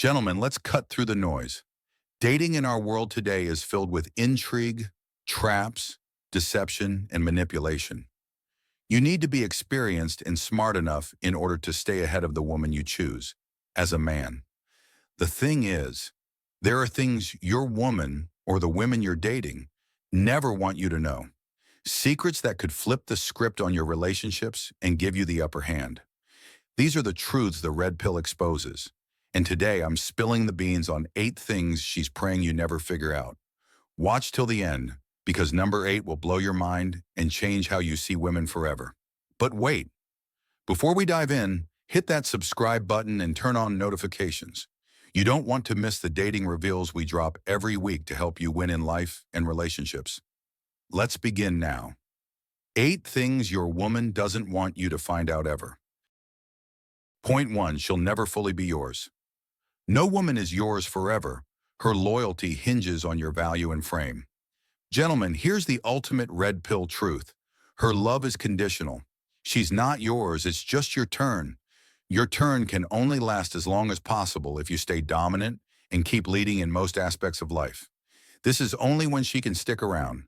Gentlemen, let's cut through the noise. Dating in our world today is filled with intrigue, traps, deception, and manipulation. You need to be experienced and smart enough in order to stay ahead of the woman you choose as a man. The thing is, there are things your woman or the women you're dating never want you to know. Secrets that could flip the script on your relationships and give you the upper hand. These are the truths the red pill exposes. And today I'm spilling the beans on 8 things she's praying you never figure out. Watch till the end, because number 8 will blow your mind and change how you see women forever. But wait, before we dive in, hit that subscribe button and turn on notifications. You don't want to miss the dating reveals we drop every week to help you win in life and relationships. Let's begin now. 8 things your woman doesn't want you to find out ever. Point 1, she'll never fully be yours. No woman is yours forever. Her loyalty hinges on your value and frame. Gentlemen, here's the ultimate red pill truth. Her love is conditional. She's not yours, it's just your turn. Your turn can only last as long as possible if you stay dominant and keep leading in most aspects of life. This is only when she can stick around.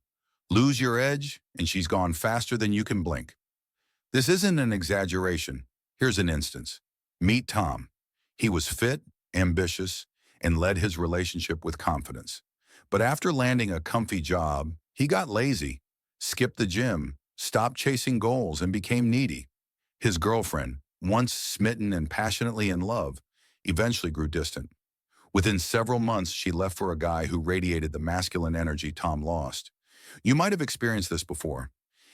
Lose your edge, and she's gone faster than you can blink. This isn't an exaggeration. Here's an instance. Meet Tom. He was fit, ambitious, and led his relationship with confidence. But after landing a comfy job, he got lazy, skipped the gym, stopped chasing goals, and became needy. His girlfriend, once smitten and passionately in love, eventually grew distant. Within several months, she left for a guy who radiated the masculine energy Tom lost. You might have experienced this before.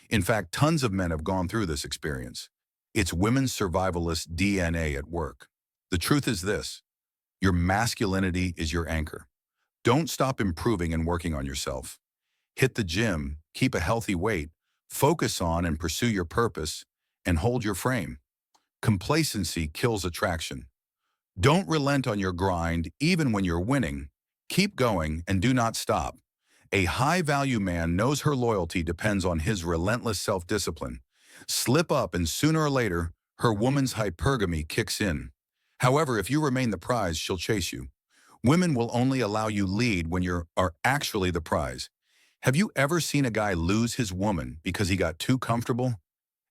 In fact, tons of men have gone through this experience. It's women's survivalist DNA at work. The truth is this: your masculinity is your anchor. Don't stop improving and working on yourself. Hit the gym, keep a healthy weight, focus on and pursue your purpose, and hold your frame. Complacency kills attraction. Don't relent on your grind even when you're winning. Keep going and do not stop. A high-value man knows her loyalty depends on his relentless self-discipline. Slip up and sooner or later, her woman's hypergamy kicks in. However, if you remain the prize, she'll chase you. Women will only allow you lead when you are actually the prize. Have you ever seen a guy lose his woman because he got too comfortable?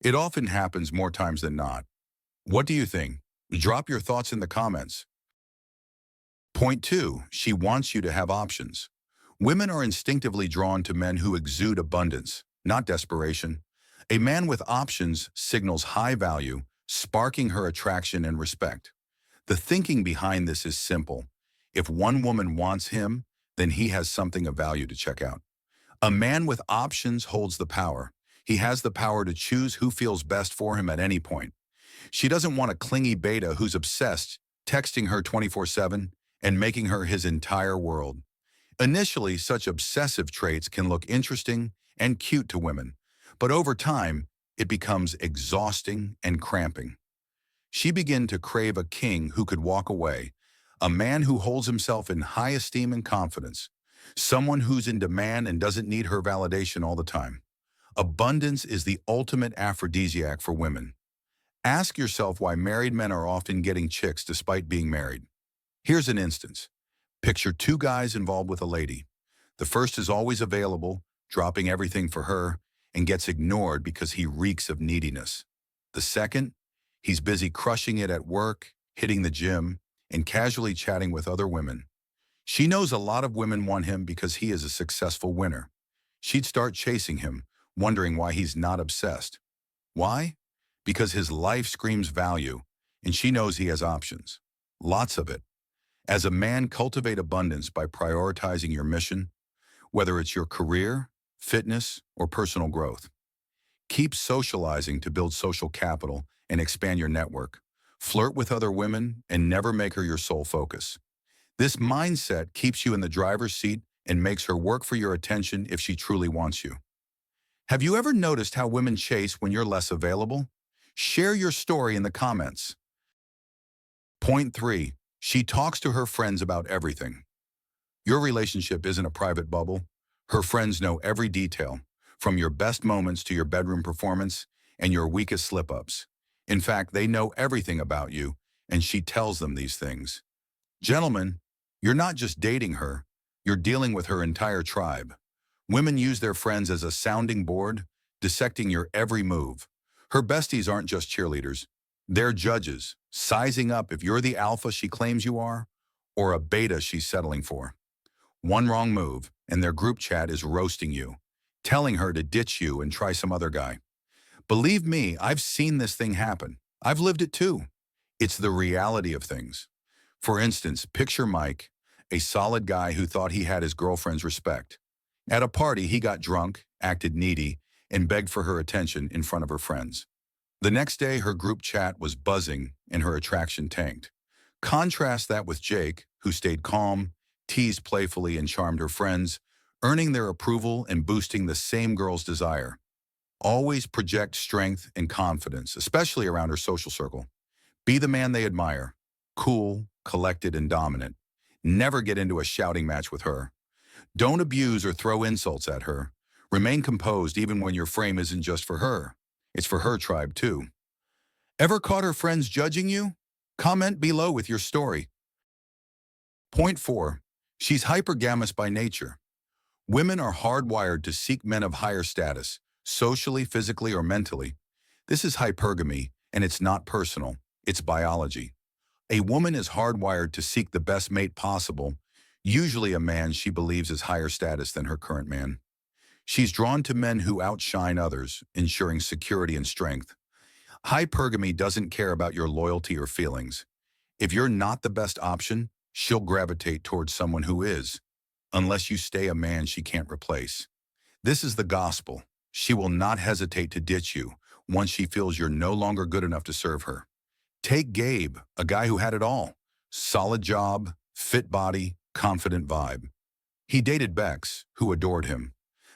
It often happens more times than not. What do you think? Drop your thoughts in the comments. Point 2, she wants you to have options. Women are instinctively drawn to men who exude abundance, not desperation. A man with options signals high value, sparking her attraction and respect. The thinking behind this is simple. If one woman wants him, then he has something of value to check out. A man with options holds the power. He has the power to choose who feels best for him at any point. She doesn't want a clingy beta who's obsessed, texting her 24/7 and making her his entire world. Initially, such obsessive traits can look interesting and cute to women, but over time, it becomes exhausting and cramping. She began to crave a king who could walk away, a man who holds himself in high esteem and confidence, someone who's in demand and doesn't need her validation all the time. Abundance is the ultimate aphrodisiac for women. Ask yourself why married men are often getting chicks despite being married. Here's an instance. Picture 2 guys involved with a lady. The first is always available, dropping everything for her, and gets ignored because he reeks of neediness. The second, he's busy crushing it at work, hitting the gym, and casually chatting with other women. She knows a lot of women want him because he is a successful winner. She'd start chasing him, wondering why he's not obsessed. Why? Because his life screams value, and she knows he has options. Lots of it. As a man, cultivate abundance by prioritizing your mission, whether it's your career, fitness, or personal growth. Keep socializing to build social capital and expand your network. Flirt with other women and never make her your sole focus. This mindset keeps you in the driver's seat and makes her work for your attention if she truly wants you. Have you ever noticed how women chase when you're less available? Share your story in the comments. Point 3, she talks to her friends about everything. Your relationship isn't a private bubble. Her friends know every detail, from your best moments to your bedroom performance and your weakest slip-ups. In fact, they know everything about you, and she tells them these things. Gentlemen, you're not just dating her, you're dealing with her entire tribe. Women use their friends as a sounding board, dissecting your every move. Her besties aren't just cheerleaders. They're judges, sizing up if you're the alpha she claims you are or a beta she's settling for. One wrong move, and their group chat is roasting you, telling her to ditch you and try some other guy. Believe me, I've seen this thing happen. I've lived it too. It's the reality of things. For instance, picture Mike, a solid guy who thought he had his girlfriend's respect. At a party, he got drunk, acted needy, and begged for her attention in front of her friends. The next day, her group chat was buzzing and her attraction tanked. Contrast that with Jake, who stayed calm, teased playfully, and charmed her friends, earning their approval and boosting the same girl's desire. Always project strength and confidence, especially around her social circle. Be the man they admire, cool, collected, and dominant. Never get into a shouting match with her. Don't abuse or throw insults at her. Remain composed even when your frame isn't just for her. It's for her tribe too. Ever caught her friends judging you? Comment below with your story. Point 4. She's hypergamous by nature. Women are hardwired to seek men of higher status, socially, physically, or mentally. This is hypergamy, and it's not personal. It's biology. A woman is hardwired to seek the best mate possible, usually a man she believes is higher status than her current man. She's drawn to men who outshine others, ensuring security and strength. Hypergamy doesn't care about your loyalty or feelings. If you're not the best option, she'll gravitate towards someone who is, unless you stay a man she can't replace. This is the gospel. She will not hesitate to ditch you once she feels you're no longer good enough to serve her. Take Gabe, a guy who had it all. Solid job, fit body, confident vibe. He dated Bex, who adored him.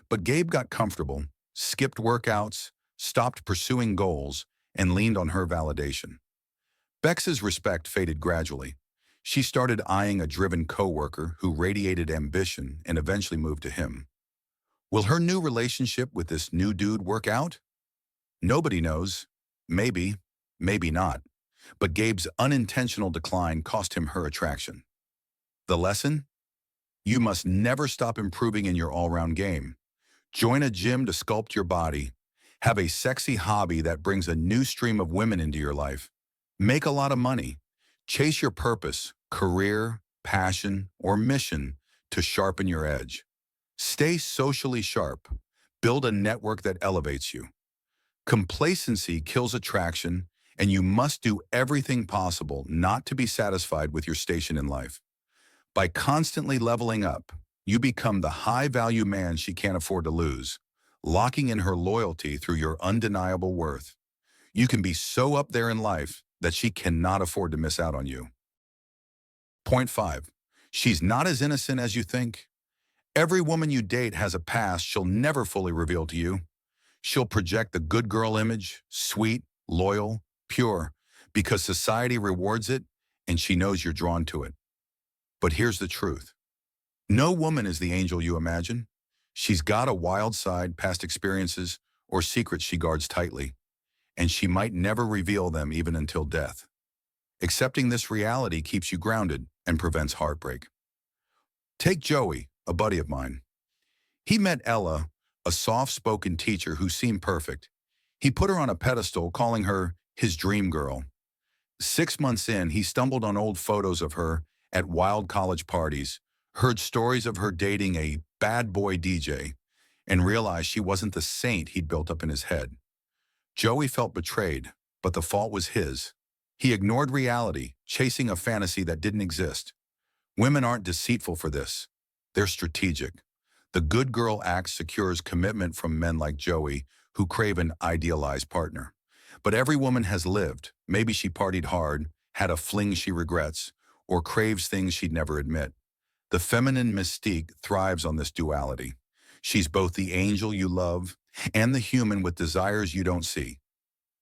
But Gabe got comfortable, skipped workouts, stopped pursuing goals, and leaned on her validation. Bex's respect faded gradually. She started eyeing a driven coworker who radiated ambition and eventually moved to him. Will her new relationship with this new dude work out? Nobody knows. Maybe, maybe not. But Gabe's unintentional decline cost him her attraction. The lesson? You must never stop improving in your all-round game. Join a gym to sculpt your body. Have a sexy hobby that brings a new stream of women into your life. Make a lot of money. Chase your purpose, career, passion, or mission to sharpen your edge. Stay socially sharp. Build a network that elevates you. Complacency kills attraction, and you must do everything possible not to be satisfied with your station in life. By constantly leveling up, you become the high-value man she can't afford to lose, locking in her loyalty through your undeniable worth. You can be so up there in life that she cannot afford to miss out on you. Point 5. She's not as innocent as you think. Every woman you date has a past she'll never fully reveal to you. She'll project the good girl image, sweet, loyal, pure, because society rewards it and she knows you're drawn to it. But here's the truth. No woman is the angel you imagine. She's got a wild side, past experiences, or secrets she guards tightly, and she might never reveal them even until death. Accepting this reality keeps you grounded and prevents heartbreak. Take Joey, a buddy of mine. He met Ella, a soft-spoken teacher who seemed perfect. He put her on a pedestal, calling her his dream girl. 6 months in, he stumbled on old photos of her at wild college parties, heard stories of her dating a bad boy DJ, and realized she wasn't the saint he'd built up in his head. Joey felt betrayed, but the fault was his. He ignored reality, chasing a fantasy that didn't exist. Women aren't deceitful for this. They're strategic. The good girl act secures commitment from men like Joey, who crave an idealized partner. But every woman has lived. Maybe she partied hard, had a fling she regrets, or craves things she'd never admit. The feminine mystique thrives on this duality. She's both the angel you love and the human with desires you don't see.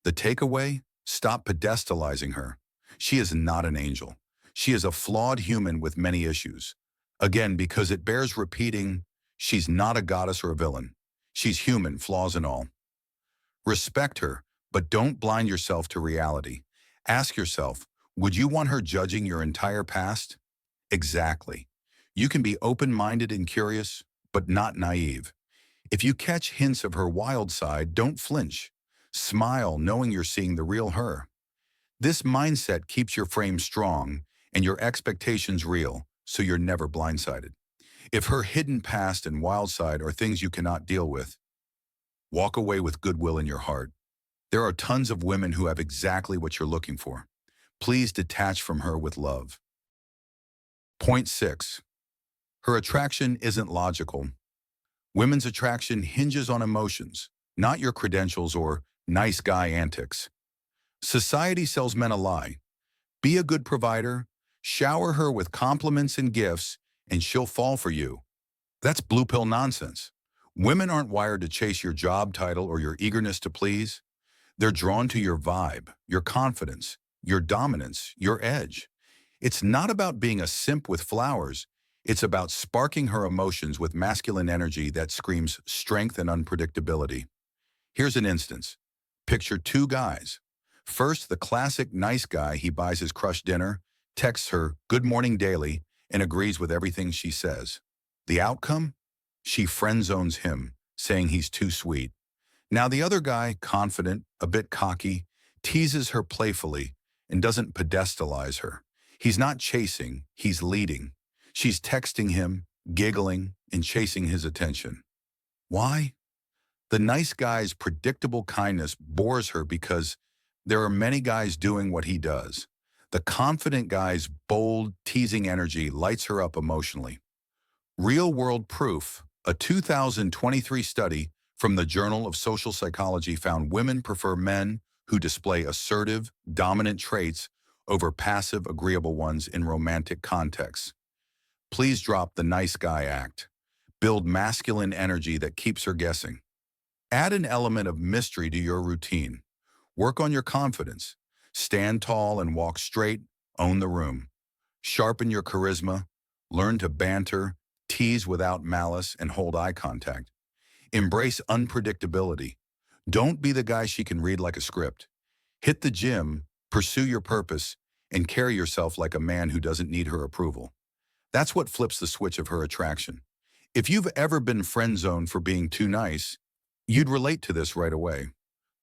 The takeaway? Stop pedestalizing her. She is not an angel. She is a flawed human with many issues. Again, because it bears repeating, she's not a goddess or a villain. She's human, flaws and all. Respect her, but don't blind yourself to reality. Ask yourself, would you want her judging your entire past? Exactly. You can be open-minded and curious, but not naive. If you catch hints of her wild side, don't flinch. Smile knowing you're seeing the real her. This mindset keeps your frame strong and your expectations real, so you're never blindsided. If her hidden past and wild side are things you cannot deal with, walk away with goodwill in your heart. There are tons of women who have exactly what you're looking for. Please detach from her with love. Point 6. Her attraction isn't logical. Women's attraction hinges on emotions, not your credentials or nice guy antics. Society sells men a lie. Be a good provider, shower her with compliments and gifts, and she'll fall for you. That's blue pill nonsense. Women aren't wired to chase your job title or your eagerness to please. They're drawn to your vibe, your confidence, your dominance, your edge. It's not about being a simp with flowers. It's about sparking her emotions with masculine energy that screams strength and unpredictability. Here's an instance. Picture two guys. First, the classic nice guy. He buys his crush dinner, texts her good morning daily, and agrees with everything she says. The outcome? She friend zones him, saying he's too sweet. Now the other guy, confident, a bit cocky, teases her playfully and doesn't pedestalize her. He's not chasing, he's leading. She's texting him, giggling, and chasing his attention. Why? The nice guy's predictable kindness bores her because there are many guys doing what he does. The confident guy's bold, teasing energy lights her up emotionally. Real-world proof, a 2023 study from the Journal of Social Psychology found women prefer men who display assertive, dominant traits over passive, agreeable ones in romantic contexts. Please drop the nice guy act. Build masculine energy that keeps her guessing. Add an element of mystery to your routine. Work on your confidence. Stand tall and walk straight. Own the room. Sharpen your charisma. Learn to banter, tease without malice, and hold eye contact. Embrace unpredictability. Don't be the guy she can read like a script. Hit the gym, pursue your purpose, and carry yourself like a man who doesn't need her approval. That's what flips the switch of her attraction. If you've ever been friend-zoned for being too nice, you'd relate to this right away.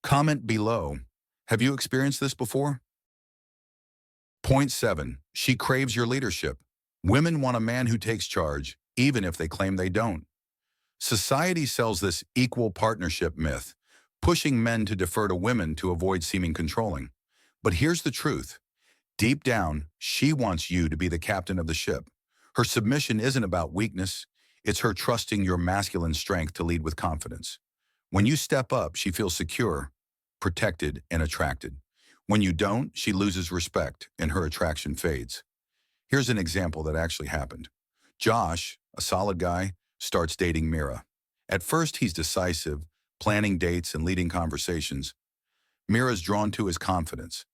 Comment below. Have you experienced this before? Point 7. She craves your leadership. Women want a man who takes charge, even if they claim they don't. Society sells this equal partnership myth, pushing men to defer to women to avoid seeming controlling. But here's the truth. Deep down, she wants you to be the captain of the ship. Her submission isn't about weakness. It's her trusting your masculine strength to lead with confidence. When you step up, she feels secure, protected, and attracted. When you don't, she loses respect and her attraction fades. Here's an example that actually happened. Josh, a solid guy, starts dating Mira. At first, he's decisive, planning dates and leading conversations. Mira's drawn to his confidence.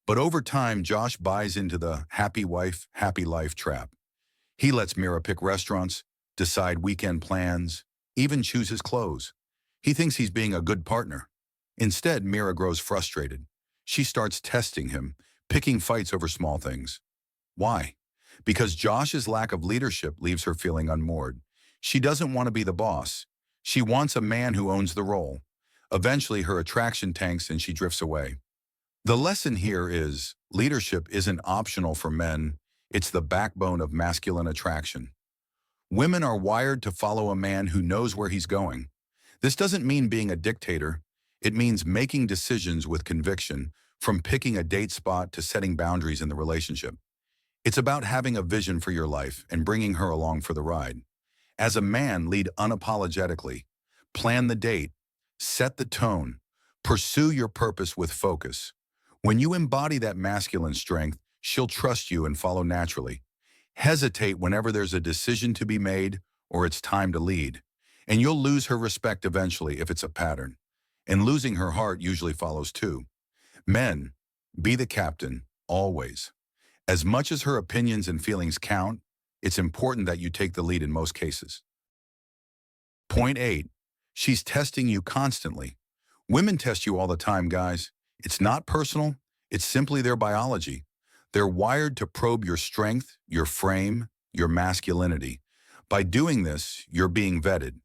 But over time, Josh buys into the happy wife, happy life trap. He lets Mira pick restaurants, decide weekend plans, even choose his clothes. He thinks he's being a good partner. Instead, Mira grows frustrated. She starts testing him, picking fights over small things. Why? Because Josh's lack of leadership leaves her feeling unmoored. She doesn't want to be the boss. She wants a man who owns the role. Eventually, her attraction tanks and she drifts away. The lesson here is leadership isn't optional for men. It's the backbone of masculine attraction. Women are wired to follow a man who knows where he's going. This doesn't mean being a dictator. It means making decisions with conviction, from picking a date spot to setting boundaries in the relationship. It's about having a vision for your life and bringing her along for the ride. As a man, lead unapologetically. Plan the date. Set the tone. Pursue your purpose with focus. When you embody that masculine strength, she'll trust you and follow naturally. Hesitate whenever there's a decision to be made or it's time to lead. And you'll lose her respect eventually if it's a pattern. And losing her heart usually follows too. Men, be the captain, always. As much as her opinions and feelings count, it's important that you take the lead in most cases. Point 8. She's testing you constantly. Women test you all the time, guys. It's not personal. It's simply their biology. They're wired to probe your strength, your frame, your masculinity. By doing this, you're being vetted.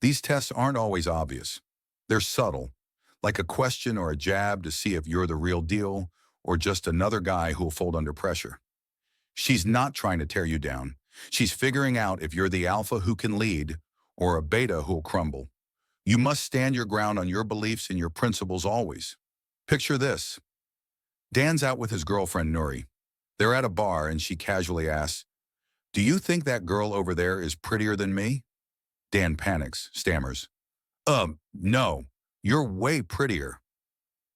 These tests aren't always obvious. They're subtle, like a question or a jab to see if you're the real deal or just another guy who'll fold under pressure. She's not trying to tear you down. She's figuring out if you're the alpha who can lead or a beta who'll crumble. You must stand your ground on your beliefs and your principles always. Picture this. Dan's out with his girlfriend Nuri. They're at a bar and she casually asks, "Do you think that girl over there is prettier than me?" Dan panics, stammers, No, you're way prettier."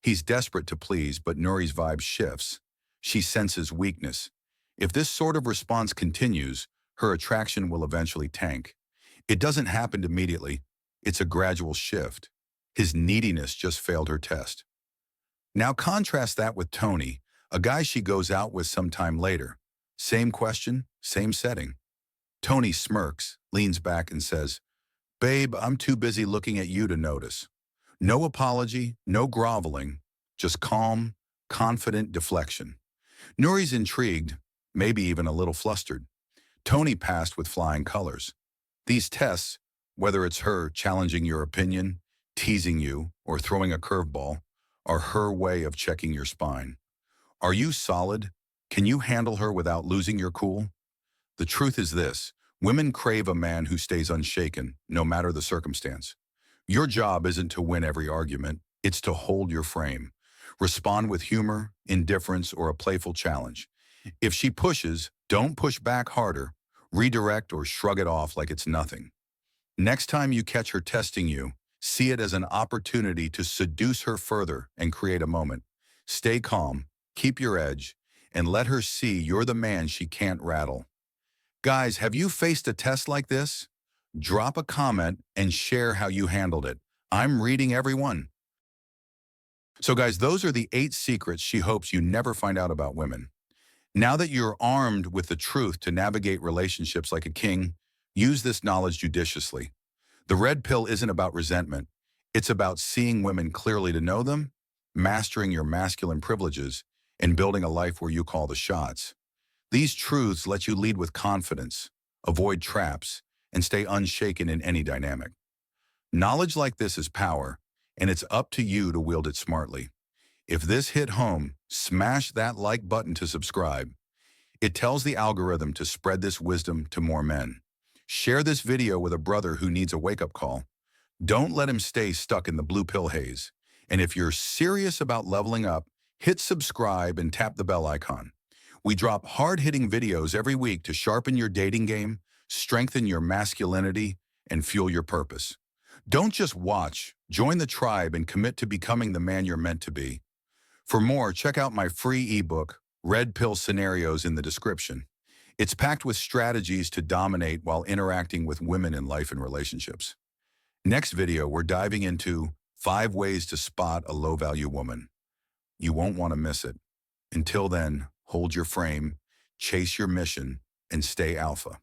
He's desperate to please, but Nuri's vibe shifts. She senses weakness. If this sort of response continues, her attraction will eventually tank. It doesn't happen immediately. It's a gradual shift. His neediness just failed her test. Now contrast that with Tony, a guy she goes out with sometime later. Same question, same setting. Tony smirks, leans back and says, "Babe, I'm too busy looking at you to notice." No apology, no groveling, just calm, confident deflection. Nuri's intrigued, maybe even a little flustered. Tony passed with flying colors. These tests, whether it's her challenging your opinion, teasing you, or throwing a curveball, are her way of checking your spine. Are you solid? Can you handle her without losing your cool? The truth is this: women crave a man who stays unshaken, no matter the circumstance. Your job isn't to win every argument, it's to hold your frame. Respond with humor, indifference, or a playful challenge. If she pushes, don't push back harder. Redirect or shrug it off like it's nothing. Next time you catch her testing you, see it as an opportunity to seduce her further and create a moment. Stay calm, keep your edge, and let her see you're the man she can't rattle. Guys, have you faced a test like this? Drop a comment and share how you handled it. I'm reading every one. So guys, those are the 8 secrets she hopes you never find out about women. Now that you're armed with the truth to navigate relationships like a king, use this knowledge judiciously. The red pill isn't about resentment. It's about seeing women clearly to know them, mastering your masculine privileges, and building a life where you call the shots. These truths let you lead with confidence, avoid traps, and stay unshaken in any dynamic. Knowledge like this is power, and it's up to you to wield it smartly. If this hit home, smash that like button to subscribe. It tells the algorithm to spread this wisdom to more men. Share this video with a brother who needs a wake-up call. Don't let him stay stuck in the blue pill haze. And if you're serious about leveling up, hit subscribe and tap the bell icon. We drop hard-hitting videos every week to sharpen your dating game, strengthen your masculinity, and fuel your purpose. Don't just watch, join the tribe and commit to becoming the man you're meant to be. For more, check out my free ebook, Red Pill Scenarios, in the description. It's packed with strategies to dominate while interacting with women in life and relationships. Next video, we're diving into 5 ways to spot a low-value woman. You won't want to miss it. Until then, hold your frame, chase your mission, and stay alpha.